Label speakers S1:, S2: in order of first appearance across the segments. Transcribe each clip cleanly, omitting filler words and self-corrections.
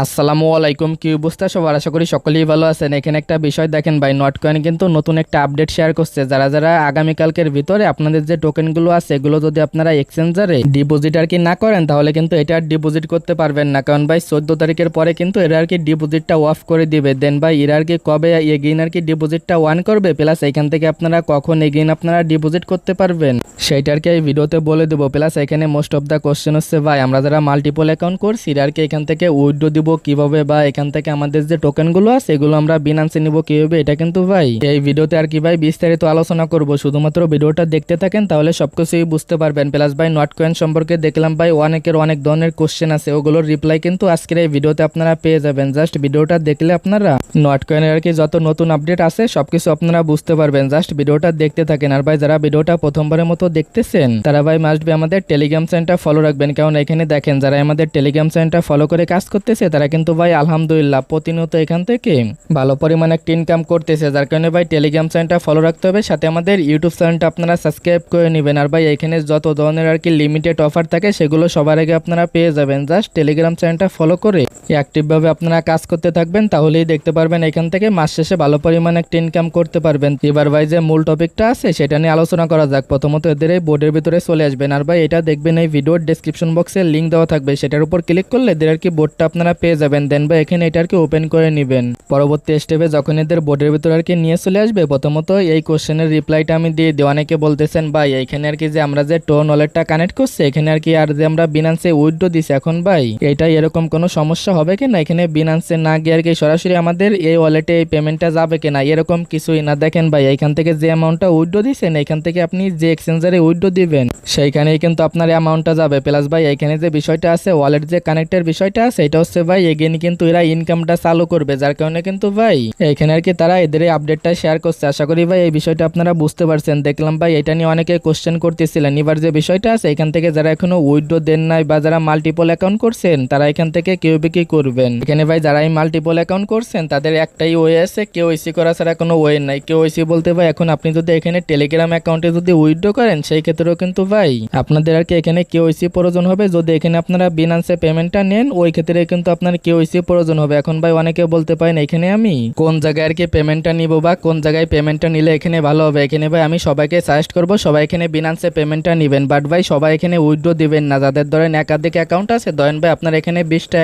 S1: আসসালামু আলাইকুম, কি অবস্থা সবার? আশা করি সকলেই ভালো আছেন। এখানে একটা বিষয় দেখেন ভাই, নটকয়েন কিন্তু নতুন একটা আপডেট শেয়ার করছে। যারা যারা আগামীকালকের ভিতরে আপনাদের যে টোকেনগুলো আছে এগুলো যদি আপনারা এক্সচেঞ্জারে ডিপোজিট আর কি না করেন তাহলে কিন্তু এটা আর ডিপোজিট করতে পারবেন না। কারণ ভাই 14 তারিখের পরে কিন্তু এরা আর কি ডিপোজিটটা অফ করে দিবে। দেন ভাই এরা আর কি কবে এগেইন আর কি ডিপোজিটটা অন করবে, প্লাস এখান থেকে আপনারা কখন এগেইন আপনারা ডিপোজিট করতে পারবেন সেইটা আর কি এই ভিডিওতে বলে দেবো। প্লাস এখানে মোস্ট অফ দ্য কোশ্চেন হচ্ছে ভাই, আমরা যারা মাল্টিপল অ্যাকাউন্ট করছি এরা আর কি এখান থেকে উইথড্র দিব কিভাবে, বা এখান থেকে আমাদের যে টোকেনগুলো আছে এগুলো আমরা বিনান্সে নিব কিভাবে, এটা কিন্তু ভাই এই ভিডিওতে আর কি ভাই বিস্তারিত আলোচনা করব। শুধুমাত্র ভিডিওটা দেখতে থাকেন তাহলে সবকিছুই বুঝতে পারবেন। প্লাস ভাই নটকয়েন সম্পর্কে দেখলাম ভাই অনেক ধরনের কোশ্চেন আছে, ওগুলোর রিপ্লাই কিন্তু আজকের এই ভিডিওতে আপনারা পেয়ে যাবেন। জাস্ট ভিডিওটা দেখলে আপনারা নটকয়েনের আর কি যত নতুন আপডেট আছে সবকিছু আপনারা বুঝতে পারবেন। জাস্ট ভিডিওটা দেখতে থাকেন। আর ভাই যারা ভিডিওটা প্রথমবারের মতো দেখতেছেন তারা ভাই মাস্ট বি আমাদের টেলিগ্রাম চ্যানেলটা ফলো রাখবেন। কারণ এখানে দেখেন যারা আমাদের টেলিগ্রাম চ্যানেলটা ফলো করে কাজ করতেছে তারা কিন্তু ভাই আলহামদুলিল্লাহ প্রতিনিয়ত এখান থেকে ভালো পরিমাণে একটা ইনকাম করতেছে। যার কারণে ভাই টেলিগ্রাম চ্যানেলটা ফলো রাখতে হবে, সাথে আমাদের ইউটিউব চ্যানেলটা আপনারা সাবস্ক্রাইব করে নেবেন। আর ভাই এখানে যত ধরনের আর কি লিমিটেড অফার থাকে সেগুলো সবার আগে আপনারা পেয়ে যাবেন। জাস্ট টেলিগ্রাম চ্যানেলটা ফলো করে অ্যাক্টিভভাবে আপনারা কাজ করতে থাকবেন, তাহলেই দেখতে পারবেন এখান থেকে মাস শেষে ভালো পরিমাণে একটা ইনকাম করতে পারবেন। এবার ভাই যে মূল টপিকটা আছে সেটা নিয়ে আলোচনা করা যাক। প্রথমত এদের এই বোর্ডের ভিতরে চলে আসবেন। আর ভাই এটা দেখবেন এই ভিডিওর ডেসক্রিপশন বক্সে লিঙ্ক দেওয়া থাকবে, সেটার উপর ক্লিক করলে এদের আর কি বোর্ডটা আপনারা পেয়ে যাবেন। দেন ভাই এখানে এটা আর কি ওপেন করে নেবেন। পরবর্তী স্টেপে যখন এদের বোর্ডের ভিতরে আর কি নিয়ে চলে আসবে, প্রথমত এই কোশ্চেনের রিপ্লাইটা আমি দিয়ে দিই। অনেকে বলতেছেন ভাই এখানে আর কি যে আমরা যে টোন ওয়ালেটটা কানেক্ট করছি এখানে আর কি, আর যে আমরা বিনান্সে উইথড্র দিছি এখন ভাই এটা এরকম কোনো সমস্যা হবে কিনা, এখানে বিনান্সে না গিয়ে আর কি সরাসরি আমাদের এই ওয়ালেটে এই পেমেন্টটা যাবে কিনা, এরকম কিছুই না। দেখেন ভাই এখান থেকে যে অ্যামাউন্টটা উইথড্র দিচ্ছেন এখান থেকে আপনি যে এক্সচেঞ্জারে উইথড্র দিবেন সেইখানেই কিন্তু আপনার অ্যামাউন্টটা যাবে। প্লাস ভাই এখানে যে বিষয়টা আছে ওয়ালেট যে কানেক্টের বিষয়টা আছে এটা হচ্ছে ভাই এগেইন কিন্তু এরা ইনকামটা চালু করবে, যার কারণে কিন্তু ভাই এখানে আর কি তারা এদের এই আপডেটটা শেয়ার করছে। আশা করি ভাই এই বিষয়টা আপনারা বুঝতে পারছেন। দেখলাম ভাই এটা নিয়ে অনেকে কোশ্চেন করতেছিলেন। এবার যে বিষয়টা আছে এখান থেকে যারা এখনো উইথড্র দেন নাই বা যারা মাল্টিপল অ্যাকাউন্ট করছেন তারা এখান থেকে কিভাবে কি করবেন, এখানে ভাই যারা এই মাল্টিপল অ্যাকাউন্ট করছেন তাদের একটাই ওয়ে আছে, কেওয়াইসি করা ছাড়া কোনো ওয়ে নাই। কেওয়াইসি বলতে ভাই এখন আপনি যদি এখানে টেলিগ্রাম অ্যাকাউন্টে যদি উইথড্র করেন সেই ক্ষেত্রেও কিন্তু ভাই আপনাদের আর কি এখানে কেওয়াইসি প্রয়োজন হবে। যদি এখানে আপনারা বিনান্সে পেমেন্টটা নেন ওই ক্ষেত্রে কিন্তু আপনার কেওয়াইসি প্রয়োজন হবে। এখন ভাই অনেকে বলতে পারেন এখানে আমি কোন জায়গায় আর কি পেমেন্টটা নিব বা কোন জায়গায় পেমেন্টটা নিলে এখানে ভালো হবে। এখানে ভাই আমি সবাইকে সাজেস্ট করব সবাই এখানে বিনান্সে পেমেন্টটা নেবেন, বাট ভাই সবাই এখানে উইথড্র দিবেন না। যাদের ধরেন একাধিক অ্যাকাউন্ট আছে, ধরেন ভাই আপনার এখানে 20টা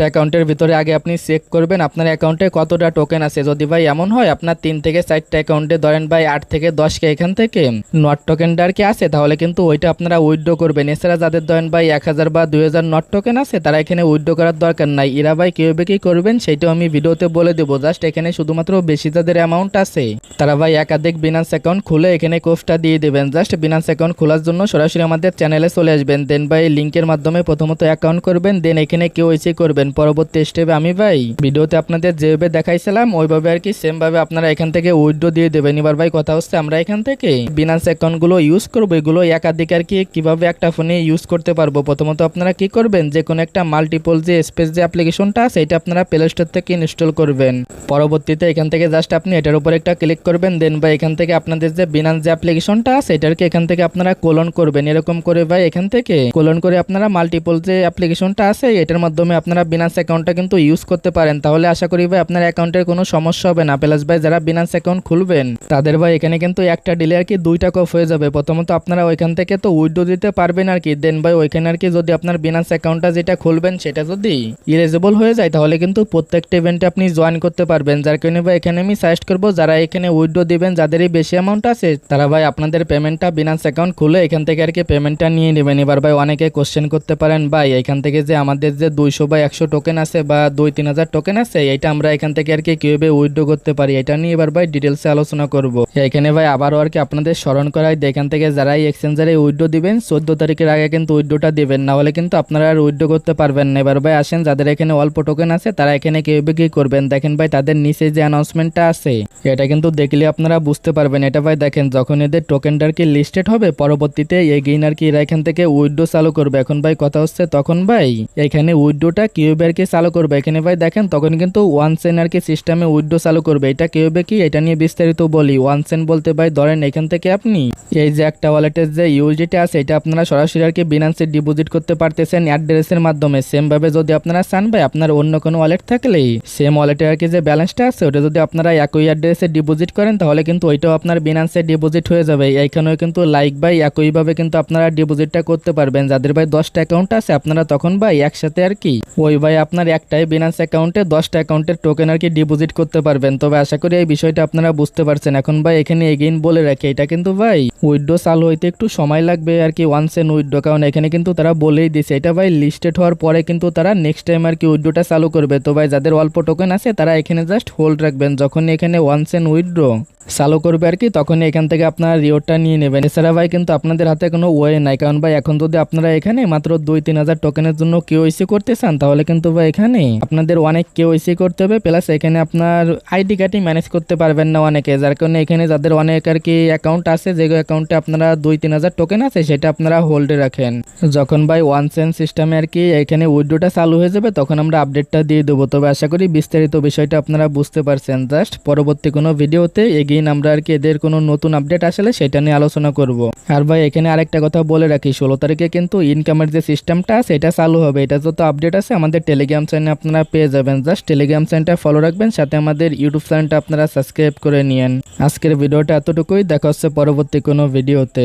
S1: অ্যাকাউন্টের ভিতরে আগে আপনি চেক করবেন আপনার অ্যাকাউন্টে কতটা টোকেন আছে। যদি ভাই এমন হয় আপনার 3 থেকে 4টা অ্যাকাউন্টে ধরেন ভাই 8 থেকে 10কে এখান থেকে নট টোকেনটা আর কি আছে তাহলে কিন্তু ওইটা আপনারা উইথড্র করবেন। এছাড়া যাদের ধরেন ভাই 1000 বা 2000 নট টোকেন আছে তারা এখানে উইথড্র করার দরকার নাই। এরা ভাই কিভাবে কি করবেন সেটাও আমি ভিডিওতে বলে দেবো। জাস্ট এখানে শুধুমাত্র বেশি যাদের অ্যামাউন্ট আছে তারা ভাই একাধিক বিনান্স অ্যাকাউন্ট খুলে এখানে কোর্সটা দিয়ে দেবেন। জাস্ট বিনান্স অ্যাকাউন্ট খোলার জন্য সরাসরি আমাদের চ্যানেলে চলে আসবেন। দেন ভাই লিঙ্কের মাধ্যমে প্রথমত অ্যাকাউন্ট করবেন, দেন এখানে কেওয়াইসি করবেন। পরবর্তী স্টেপে আমি ভাই ভিডিওতে আপনাদের যেভাবে দেখাইছিলাম ওইভাবে আর কি সেম ভাবে আপনারা এখান থেকে উইথড্র দিয়ে দেবেন। এবার ভাই কথা হচ্ছে আমরা এখান থেকে বিনান্স অ্যাকাউন্টগুলো ইউজ করবো, এগুলো একাধিক আর কি কিভাবে একটা ফোনে ইউজ করতে পারবো। প্রথমত আপনারা কি করবেন, যে কোনো একটা মাল্টিপল যে স্পেস যে অ্যাপ্লিকেশনটা আছে এটা আপনারা প্লে স্টোর থেকে ইনস্টল করবেন। পরবর্তীতে এখান থেকে জাস্ট আপনি এটার উপর একটা ক্লিক করবেন, দেন ভাই এখান থেকে আপনাদের যে বিনান্স যে অ্যাপ্লিকেশনটা আছে এটাকে এখান থেকে আপনারা কোলন করবেন। এরকম করে ভাই এখান থেকে কোলন করে আপনারা মাল্টিপল যে অ্যাপ্লিকেশনটা আছে এটার মাধ্যমে আপনারা বিনান্স অ্যাকাউন্টটা কিন্তু ইউজ করতে পারেন। তাহলে আশা করি ভাই আপনার অ্যাকাউন্টের কোনো সমস্যা হবে না। প্লাস ভাই যারা বিনান্স অ্যাকাউন্ট খুলবেন তাদের ভাই এখানে কিন্তু একটা ডিলে আর কি 2টা কফ হয়ে যাবে। প্রথমত আপনারা ওইখান থেকে তো উইথড্র দিতে পারবেন আর কি, দেন ভাই ওইখানে আর কি যদি আপনার বিনান্স অ্যাকাউন্টটা যেটা খুলবেন সেটা যদি ইলিজিবল হয়ে যায় তাহলে কিন্তু প্রত্যেকটা ইভেন্টে আপনি জয়েন করতে পারবেন। যার কারণে ভাই এখানে আমি সাজেস্ট করবো যারা এখানে উইথড্র দিবেন যাদেরই বেশি অ্যামাউন্ট আছে তারা ভাই আপনাদের পেমেন্টটা বিনান্স অ্যাকাউন্ট খুলে এখান থেকে আর কি পেমেন্টটা নিয়ে নেবেন। এবার ভাই অনেকে কোশ্চেন করতে পারেন ভাই এখান থেকে যে আমাদের যে 200 বা 100 টোকেন আছে বা 2-3 হাজার টোকেন আছে এটা আমরা এখান থেকে আর কি কিভাবে উইথড্র করতে পারি, এটা নিয়ে এবার ভাই ডিটেলসে আলোচনা করব। এখানে ভাই আবারও আর কি আপনাদের স্মরণ করাই এখান থেকে যারা এই এক্সচেঞ্জারে উইথড্র দিবেন 14 তারিখের আগে কিন্তু উইথড্রটা দিবেন, না হলে কিন্তু আপনারা আর উইথড্র করতে পারবেন না। এবার ভাই আসেন যাদের এখানে অল্প টোকেন আছে তারা এখানে কিভাবে কি করবেন। দেখেন ভাই তাদের নিচে যে অ্যানাউন্সমেন্টটা আছে এটা কিন্তু দেখলে আপনারা বুঝতে পারবেন। এটা ভাই দেখেন যখন এদের টোকেনটা আর কি লিস্টেড হবে পরবর্তীতে এগেইন আর কি এরা এখান থেকে উইথড্র চালু করবে। এখন ভাই কথা হচ্ছে তখন ভাই এখানে উইথড্র উইড্রোটা কিভাবে আর কি চালু করবে এখানে ভাই দেখেন তখন কিন্তু ওয়ান সেন আর কি সিস্টেমে উইড্রো চালু করবে। এটা কিভাবে কি এটা নিয়ে বিস্তারিত বলি। ওয়ান সেন বলতে ভাই ধরেন এখান থেকে আপনি এই যে একটা ওয়ালেটের যে ইউএসডিটি আছে এটা আপনারা সরাসরি আর কি বিনান্সে ডিপোজিট করতে পারতেছেন অ্যাড্রেসের মাধ্যমে। সেম ভাবে যদি আপনারা চান ভাই আপনার অন্য কোনো ওয়ালেট থাকলেই সেম ওয়ালেটে আর কি যে ব্যালেন্সটা আছে ওটা যদি আপনারা একই অ্যাড্রেসে ডিপোজিট করেন তাহলে কিন্তু ওইটাও আপনার বিনান্সে ডিপোজিট হয়ে যাবে। এইখানেও কিন্তু লাইক ভাই একইভাবে কিন্তু আপনারা ডিপোজিটটা করতে পারবেন। যাদের ভাই 10টা অ্যাকাউন্ট আছে আপনারা তখন ভাই একসাথে আর কি ওই ভাই আপনার একটাই বিনান্স অ্যাকাউন্টে 10টা অ্যাকাউন্টের টোকেন আর কি ডিপোজিট করতে পারবেন। তবে আশা করি এই বিষয়টা আপনারা বুঝতে পারছেন। এখন ভাই এখানে এগেইন বলে রাখি এটা কিন্তু ভাই উইড্রো চালু হইতে একটু সময় লাগবে আর কি ওয়ান সেন উইড্রো, কারণ এখানে কিন্তু তারা বলেই দিছে এটা ভাই লিস্টেড হওয়ার পরে কিন্তু তারা নেক্সট টাইম আর কি উইড্রোটা চালু করবে। তো ভাই যাদের অল্প টোকেন আছে তারা এখানে জাস্ট হোল্ড রাখবেন, যখন এখানে ওয়ান সেন উইড্রো চালু করবে আর কি তখন এখান থেকে আপনারা রিওয়ার্ডটা নিয়ে নেবেন। এছাড়া ভাই কিন্তু আপনাদের হাতে কোনো ওয়ে নাই, কারণ ভাই এখন যদি আপনারা এখানে মাত্র 2-3 হাজার টোকেনের জন্য কেওয়াইসি করতে চান তাহলে কিন্তু ভাই এখানে আপনাদের অনেক কেওয়াইসি করতে হবে, প্লাস এখানে আপনার আইডি কার্ডই ম্যানেজ করতে পারবেন না অনেকে। যার কারণে এখানে যাদের অনেক আর কি অ্যাকাউন্ট আছে যে অ্যাকাউন্টে আপনারা 2-3 হাজার টোকেন আছে সেটা আপনারা হোল্ডে রাখেন। যখন ভাই ওয়ান সেন সিস্টেমে আর কি এখানে উইড্রোটা চালু হয়ে যাবে তখন আমরা আপডেটটা দিয়ে দেবো। তবে আশা করি বিস্তারিত বিষয়টা আপনারা বুঝতে পারছেন। জাস্ট পরবর্তী কোনো ভিডিওতে এগিয়ে আমরা আর কি এদের কোনো নতুন আপডেট আসলে সেটা নিয়ে আলোচনা করব। আর ভাই এখানে আরেকটা কথা বলে রাখি 16 তারিখে কিন্তু ইনকামের যে সিস্টেমটা আছে এটা চালু হবে। এটা যত আপডেট আছে আমাদের টেলিগ্রাম চ্যানেলে আপনারা পেয়ে যাবেন। জাস্ট টেলিগ্রাম চ্যানেলটা ফলো রাখবেন, সাথে আমাদের ইউটিউব চ্যানেলটা আপনারা সাবস্ক্রাইব করে নিন। আজকের ভিডিওটা এতটুকুই, দেখা হচ্ছে পরবর্তী কোনো ভিডিওতে।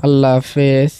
S1: আল্লাহ হাফেজ।